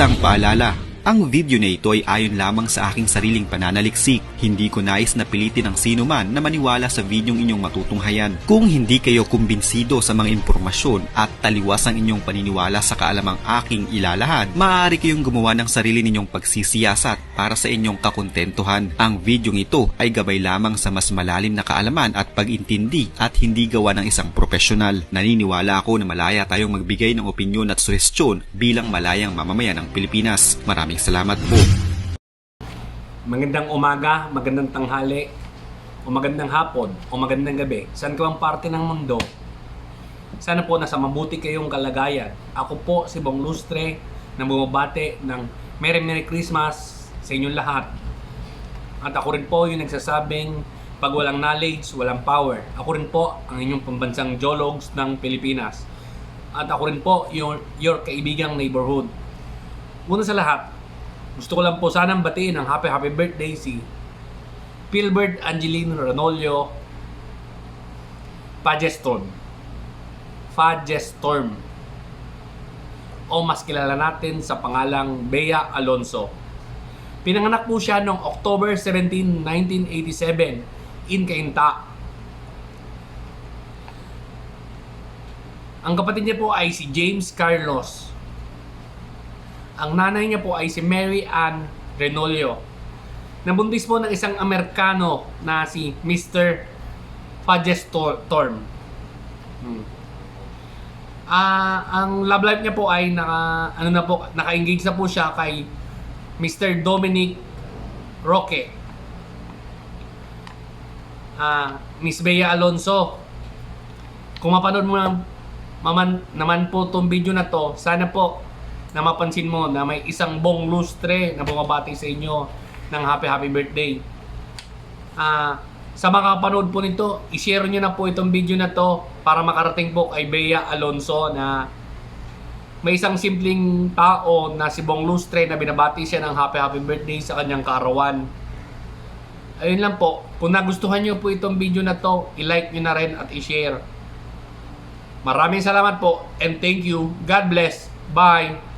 Isang paalala, ang video na ito ay ayon lamang sa aking sariling pananaliksik. Hindi ko nais na pilitin ang sino man na maniwala sa videong inyong matutunghayan. Kung hindi kayo kumbinsido sa mga impormasyon at taliwas ang inyong paniniwala sa kaalamang aking ilalahad, maaari kayong gumawa ng sarili ninyong pagsisiyasat para sa inyong kakontentuhan. Ang videong ito ay gabay lamang sa mas malalim na kaalaman at pag-intindi at hindi gawa ng isang profesional. Naniniwala ako na malaya tayong magbigay ng opinyon at suhestyon bilang malayang mamamayan ng Pilipinas. Maraming salamat po. Magandang umaga, magandang tanghali, o magandang hapon, o magandang gabi. Saan ka bang parte ng mundo? Sana po nasa mabuti kayong kalagayan. Ako po si Bong Lustre na bumabate ng Merry Christmas sa inyong lahat. At ako rin po yung nagsasabing pag walang knowledge, walang power. Ako rin po ang inyong pambansang Jologs ng Pilipinas. At ako rin po your kaibigang neighborhood. Una sa lahat, gusto ko lang po sanang batiin ng happy birthday si Philbert Angelino Ranolio Fajestorm o mas kilala natin sa pangalang Bea Alonso. Pinanganak po siya noong October 17, 1987 in Cainta. Ang kapatid niya po ay si James Carlos. Ang nanay niya po ay si Mary Ann Renolio. Nabuntis po ng isang Amerikano na si Mr. Fajestorm. Ang love life niya po ay naka-engage na po siya kay Mr. Dominic Roque. Miss Bea Alonso, kung mapanood mo naman po itong video na to, sana po na mapansin mo na may isang Bong Lustre na bumabati sa inyo ng happy birthday. Sa mga kapanood po nito, i-share nyo na po itong video na to para makarating po kay Bea Alonso na may isang simpleng tao na si Bong Lustre na binabati siya ng happy birthday sa kanyang kaarawan. Ayun lang po, kung nagustuhan nyo po itong video na to, i-like nyo na rin at i-share. Maraming salamat po and thank you. God bless. Bye!